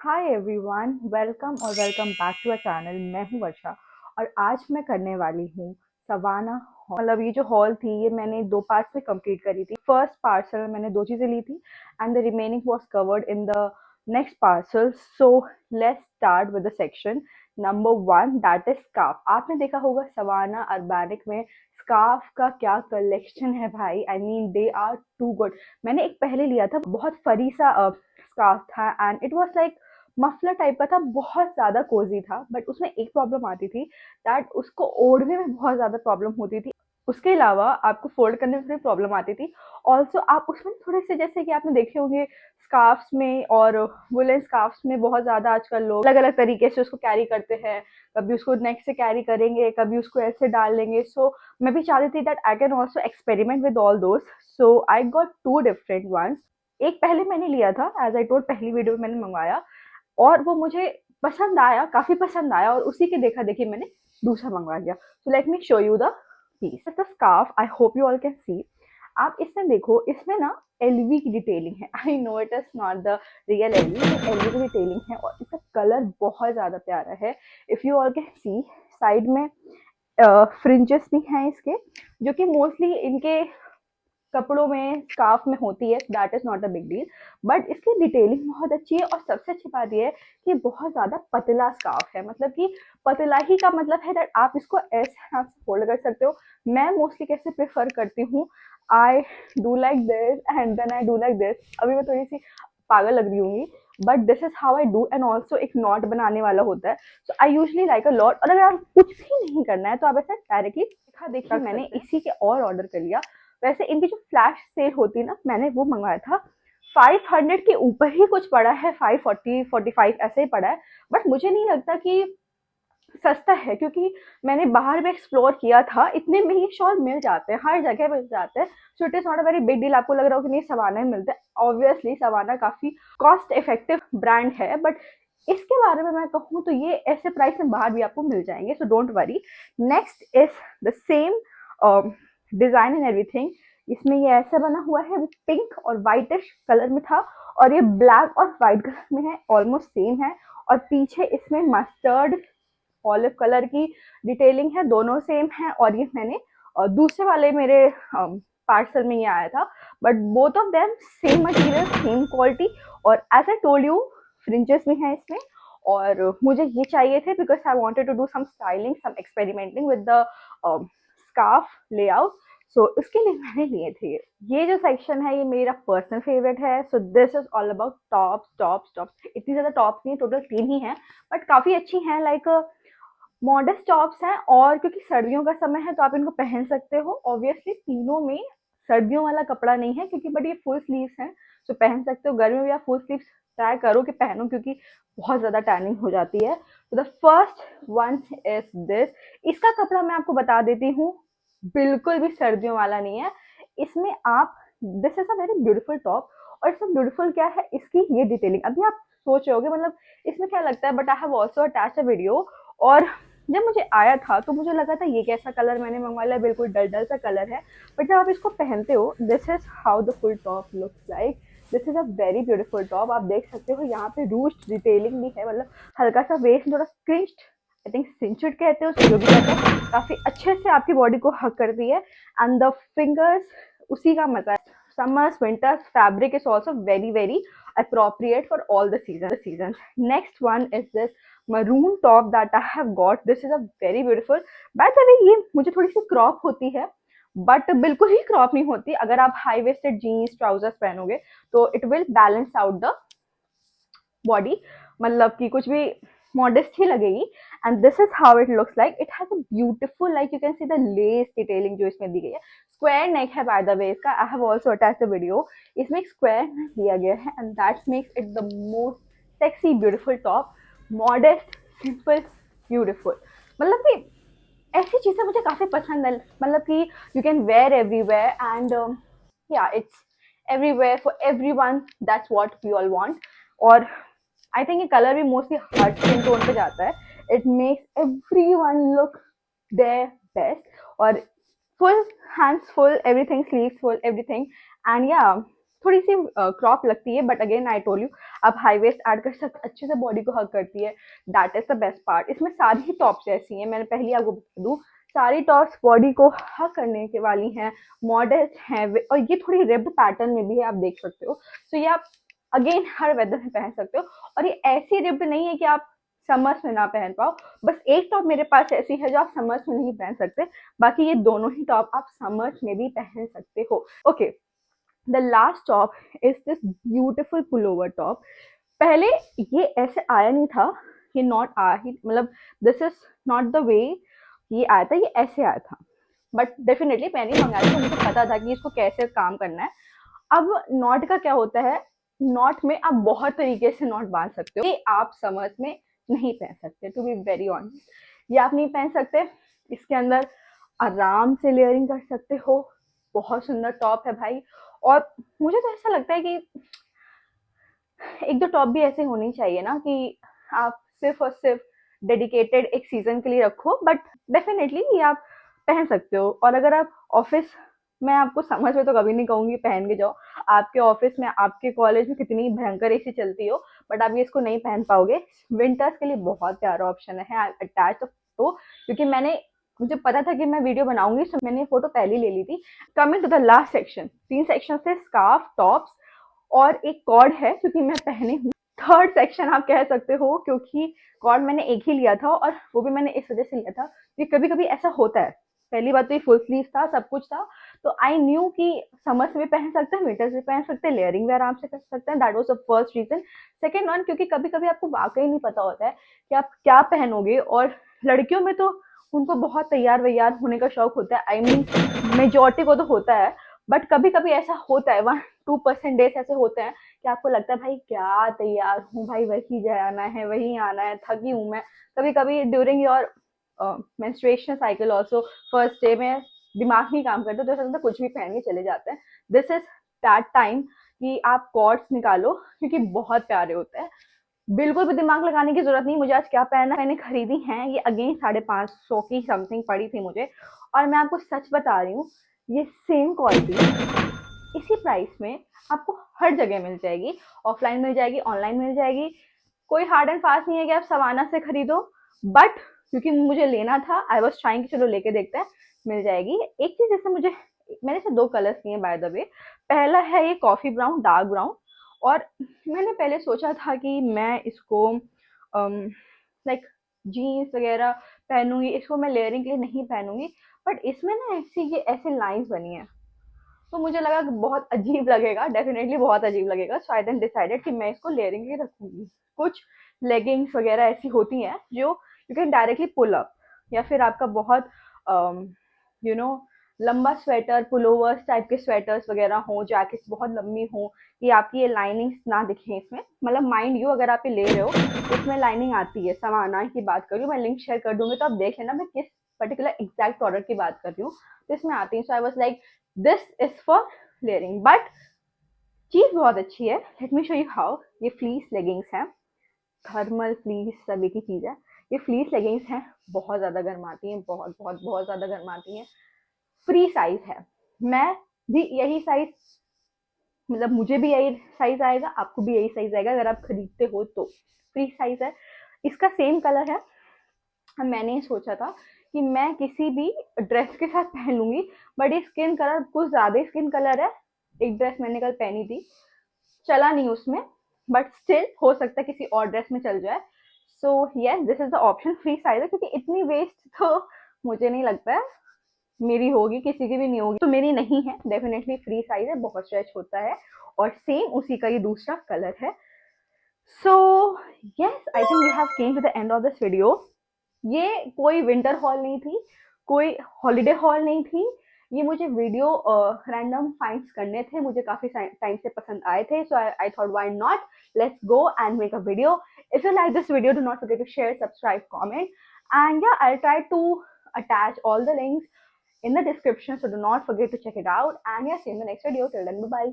Hi everyone, welcome back to a channel. मैं हूं वर्षा और आज मैं करने वाली हूं सवाना हॉल। मतलब ये जो हॉल थी ये मैंने दो पार्ट्स में कंप्लीट करी थी। फर्स्ट पार्सल में मैंने दो चीज़ें ली थी and the remaining was covered in the next parcel. So let's start with the section number 1, that is scarf. आपने देखा होगा सवाना अर्बैनिक में स्कार्फ का क्या कलेक्शन है भाई। I mean they are too good. मैंने एक पहले लिया था, बहुत फरी सा स्कार्फ था and it was like muffler type का था, बहुत ज़्यादा कोजी था। बट उसमें एक प्रॉब्लम आती थी दैट उसको ओढ़ने में बहुत ज़्यादा प्रॉब्लम होती थी। उसके अलावा आपको फोल्ड करने में थोड़ी प्रॉब्लम आती थी। ऑल्सो आप उसमें थोड़े से, जैसे कि आपने देखे होंगे स्कार्फ्स में और वुलन स्कार्फ्स में, बहुत ज़्यादा आजकल लोग अलग अलग तरीके से उसको कैरी करते हैं। कभी उसको नेक से कैरी करेंगे, कभी उसको ऐसे डाल लेंगे। सो मैं भी चाहती थी that I can also experiment with all those. So I got two different ones. एक पहले मैंने लिया था, एज आई टोल्ड, पहली वीडियो में मैंने मंगवाया और वो मुझे पसंद आया, काफ़ी पसंद आया और उसी के देखा-देखी मैंने दूसरा मँगवा लिया। So let me show you the piece. The scarf, I hope you all can see. आप इसमें देखो, इसमें ना एलवी की डिटेलिंग है। I know it is not the real LV, ये एलवी की डिटेलिंग है और इसका कलर बहुत ज़्यादा प्यारा है। If you all can see, side में फ्रिंजेस भी हैं इसके, जो कि मोस्टली इनके कपड़ों में, स्कार्फ में होती है। That is not a big deal, but इसकी डिटेलिंग बहुत अच्छी है और सबसे अच्छी बात यह है कि बहुत ज़्यादा पतला स्कार्फ है। मतलब कि पतला ही का मतलब है दैट आप इसको ऐसे हाथ से फोल्ड कर सकते हो। मैं मोस्टली कैसे प्रेफर करती हूँ, I do like this and then I do like this. अभी मैं थोड़ी सी पागल लग रही हूँ, but this is how I do. And also एक नॉट बनाने वाला होता है। So I usually like a lot. और अगर आप कुछ भी नहीं करना है तो आप ऐसे डायरेक्टली दिखा देखिए, मैंने इसी के और ऑर्डर कर लिया। वैसे इनकी जो फ्लैश सेल होती है ना, मैंने वो मंगवाया था। 500 के ऊपर ही कुछ पड़ा है, 540 45 ऐसे ही पड़ा है। बट मुझे नहीं लगता कि सस्ता है, क्योंकि मैंने बाहर में एक्सप्लोर किया था, इतने में ही शॉल मिल जाते हैं, हर जगह मिल जाते हैं। So it is not a very big deal. आपको लग रहा हो कि नहीं सवाना में मिलता है, ऑब्वियसली सवाना काफ़ी कॉस्ट इफेक्टिव ब्रांड है। बट इसके बारे में मैं कहूँ तो ये ऐसे प्राइस में बाहर भी आपको मिल जाएंगे। So don't worry. Next is the same design and everything. इसमें ये ऐसा बना हुआ है, वो पिंक और वाइटिश कलर में था और ये ब्लैक और वाइट कलर में है, ऑलमोस्ट सेम है। और पीछे इसमें मस्टर्ड ऑलिव कलर की डिटेलिंग है, दोनों सेम है। और ये मैंने दूसरे वाले मेरे पार्सल में ये आया था, but both of them same material, same quality. और as I told you, fringes भी हैं इसमें। और मुझे ये चाहिए थे because I wanted to do some styling, some experimenting with the scarf layout. सो इसके लिए मैंने लिए थे ये जो सेक्शन है, ये मेरा पर्सनल फेवरेट है। So this is all about tops tops tops. इतनी ज़्यादा टॉप्स नहीं, टोटल 3 ही हैं, बट काफ़ी अच्छी हैं। लाइक मॉडेस्ट टॉप्स हैं और क्योंकि सर्दियों का समय है तो आप इनको पहन सकते हो। ऑब्वियसली तीनों में सर्दियों वाला कपड़ा नहीं है, क्योंकि बट ये फुल स्लीव्स हैं, तो पहन सकते हो। गर्मी में भी आप फुल स्लीव्स ट्राई करो कि पहनो, क्योंकि बहुत ज़्यादा टैनिंग हो जाती है। तो the first one is this. इसका कपड़ा मैं आपको बता देती हूँ, बिल्कुल भी सर्दियों वाला नहीं है। इसमें आप, this is a very beautiful top. और इसमें ब्यूटीफुल क्या है, इसकी ये डिटेलिंग। अभी आप सोच रहे होगे मतलब इसमें क्या लगता है, but I have also attach a video. और जब मुझे आया था तो मुझे लगा था ये कैसा कलर मैंने मंगवा लिया, बिल्कुल डल डल सा कलर है। बट जब आप इसको पहनते हो, this is how the full top looks like. This is a very beautiful top. आप देख सकते हो यहाँ पे रूस्ट डिटेलिंग भी है, मतलब हल्का सा वेस्ट थोड़ा क्रिंच्ड, आई थिंक सिंचुड कहते हैं उसको, जो भी कहते हैं, काफी अच्छे से आपकी बॉडी को हक करती है। एंड द फिंगर्स, उसी का मजा है। Summers, winters, fabric is also very, very appropriate for all the seasons. Next one is this maroon top that I have got. This is a very beautiful. By the way, ये मुझे थोड़ी सी crop होती है, but बिल्कुल ही crop नहीं होती। अगर आप हाई वेस्टेड जीन्स ट्राउजर्स पहनोगे तो it will balance out the body, मतलब कि कुछ भी मॉडेस्ट ही लगेगी। And this is how it looks like. It has a beautiful, like you can see the less detailing जो इसमें दी गई है। स्क्वायर नेक है बाय द वे इसका। I have also attach the video. इसमें एक स्क्वायर नेक दिया गया है and that makes it the most sexy beautiful top. Modest, simple, beautiful. मतलब कि ऐसी चीजें मुझे काफी पसंद है, मतलब कि you can wear everywhere and yeah it's everywhere for everyone. That's what we all want. और आई थिंक ये कलर भी मोस्टली हर स्किन टोन पे जाता है। It makes everyone look their best. और full hands full, everything, sleeves full, everything. And yeah थोड़ी सी क्रॉप लगती है, but again I told you आप हाई वेस्ट ऐड कर सकते, अच्छे से बॉडी को हग करती है, that is the best part. इसमें सारी ही टॉप्स ऐसी हैं, मैंने पहले आपको बता दूँ, सारी टॉप्स बॉडी को हग करने के वाली हैं, मॉडल्स हैं, और ये थोड़ी रिब्ड पैटर्न में भी है, आप देख सकते हो। सो ये आप अगेन हर वेदर में पहन सकते हो, और ये ऐसी रिब्ड नहीं है कि आप समर्स में ना पहन पाओ। बस एक टॉप मेरे पास ऐसी है जो आप समर्स में नहीं पहन सकते, बाकी ये दोनों ही टॉप आप समर्स में भी पहन सकते हो। Okay, the last top is this beautiful pullover top. पहले ये ऐसे आया नहीं था, ये नॉट आया ही, मतलब this is not the way ये आया था, ये ऐसे आया था, बट डेफिनेटली मैंने मंगाया था, मुझे पता था कि इसको कैसे काम करना है। अब नॉट का क्या होता है, नॉट में आप बहुत तरीके से नॉट बांध सकते हो, ये आप समर्स में नहीं पहन सकते, टू बी वेरी ऑनेस्ट, ये आप नहीं पहन सकते। इसके अंदर आराम से लेयरिंग कर सकते हो, बहुत सुंदर टॉप है भाई। और मुझे तो ऐसा लगता है कि एक दो टॉप भी ऐसे होनी चाहिए ना कि आप सिर्फ और सिर्फ डेडिकेटेड एक सीजन के लिए रखो, बट डेफिनेटली ये आप पहन सकते हो। और अगर आप ऑफिस, मैं आपको समझ में तो कभी नहीं कहूंगी पहन के जाओ, आपके ऑफिस में, आपके कॉलेज में कितनी भयंकर एसी चलती हो, बट आप ये इसको नहीं पहन पाओगे। विंटर्स के लिए बहुत प्यारा ऑप्शन है अटैच तो, क्योंकि मुझे पता था कि मैं वीडियो बनाऊंगी, तो मैंने फोटो पहले ले ली थी। Coming to the last section, 3 section थे, स्कार्फ, टॉप्स और एक कॉर्ड है क्योंकि मैं पहने हूँ। थर्ड सेक्शन आप कह सकते हो, क्योंकि कॉर्ड मैंने एक ही लिया था, और वो भी मैंने इस वजह से लिया था कि कभी कभी ऐसा होता है। पहली बात तो ये फुल स्लीव था, सब कुछ था, तो आई न्यू कि समर्स में पहन सकते हैं, विंटर्स में पहन सकते हैं, लेयरिंग भी आराम से कर सकते हैं, that was the first reason. Second one, क्योंकि कभी कभी आपको वाकई नहीं पता होता है कि आप क्या पहनोगे, और लड़कियों में तो उनको बहुत तैयार वैयार होने का शौक होता है, आई मीन मेजोरिटी को तो होता है, बट कभी कभी ऐसा होता है, 1-2% डेज ऐसे होते हैं कि आपको लगता है भाई क्या तैयार हूँ भाई, वही जाना है, वही आना है, थकी हूँ मैं। कभी कभी during your menstruation cycle also, first day में दिमाग नहीं काम करता, तो ऐसा लगता है कुछ भी पहन के चले जाते हैं। दिस इज दैट टाइम कि आप कॉर्ड्स निकालो, क्योंकि बहुत प्यारे होते हैं, बिल्कुल भी दिमाग लगाने की जरूरत नहीं। मुझे आज क्या पहनना है, मैंने खरीदी है, ये अगेन 550 की समथिंग पड़ी थी मुझे, और मैं आपको सच बता रही हूँ, ये सेम क्वालिटी इसी प्राइस में आपको हर जगह मिल जाएगी, ऑफलाइन मिल जाएगी, ऑनलाइन मिल जाएगी। कोई हार्ड एंड फास्ट नहीं है कि आप सवाना से खरीदो, बट क्योंकि मुझे लेना था, आई वॉज ट्राइंग कि चलो लेके देखते हैं, मिल जाएगी। एक चीज जैसे मैंने इसे 2 कलर्स लिए बाय द वे। पहला है ये कॉफी ब्राउन, डार्क ब्राउन, और मैंने पहले सोचा था कि मैं इसको लाइक जीन्स वगैरह पहनूंगी, इसको मैं लेयरिंग के लिए नहीं पहनूंगी, बट इसमें ना ये ऐसे लाइंस बनी है, तो मुझे लगा कि बहुत अजीब लगेगा, डेफिनेटली बहुत अजीब लगेगा, सो आई देन डिसाइडेड कि मैं इसको लेयरिंग के लिए रखूंगी। कुछ लेगिंग्स वगैरह ऐसी होती हैं जो you can directly pull up, या फिर आपका बहुत यू नो लंबा स्वेटर, पुलोवर्स टाइप के स्वेटर्स वगैरह हो, जैकेट्स बहुत लंबी हो, कि आपकी ये लाइनिंग्स ना दिखें इसमें, मतलब माइंड यू अगर आप ये ले रहे हो तो इसमें लाइनिंग आती है, समाना की बात कर रही हूँ मैं, लिंक शेयर कर दूंगी तो आप देख लेना मैं किस पर्टिकुलर एग्जैक्ट प्रोडक्ट की बात कर रही हूँ, तो इसमें आती है। So I was like this is for layering, but चीज बहुत अच्छी है, let me show you how. ये फ्लीस लेगिंग्स है, थर्मल फ्लीस सभी की चीज है, ये फ्लीस लेगिंग्स हैं, बहुत ज्यादा गर्म आती हैं, बहुत बहुत बहुत ज्यादा गर्म आती हैं। फ्री साइज है, मैं भी यही साइज, मतलब मुझे भी यही साइज आएगा, आपको भी यही साइज आएगा अगर आप खरीदते हो तो, फ्री साइज है। इसका सेम कलर है, मैंने सोचा था कि मैं किसी भी ड्रेस के साथ पहन लूंगी, बट ये स्किन कलर कुछ ज्यादा स्किन कलर है, एक ड्रेस मैंने कल पहनी थी, चला नहीं उसमें, बट स्टिल हो सकता है किसी और ड्रेस में चल जाए। So yes, this is the option, free size है, क्योंकि इतनी वेस्ट तो मुझे नहीं लगता है मेरी होगी, किसी की भी नहीं होगी, तो मेरी नहीं है, डेफिनेटली फ्री साइज है, बहुत स्ट्रेच होता है, और सेम उसी का ये दूसरा कलर है। So yes, I think we have came to the end of this video. ये कोई विंटर हॉल नहीं थी, कोई हॉलीडे हॉल नहीं थी, ये मुझे वीडियो रैंडम फाइंड्स करने थे, मुझे काफी टाइम से पसंद आए थे, so I thought why not, let's go and make a video. If you like this video, do not forget to share, subscribe, comment, and yeah, I'll try to attach all the links in the description, so do not forget to check it out, and yeah, see you in the next video. Till then, bye bye.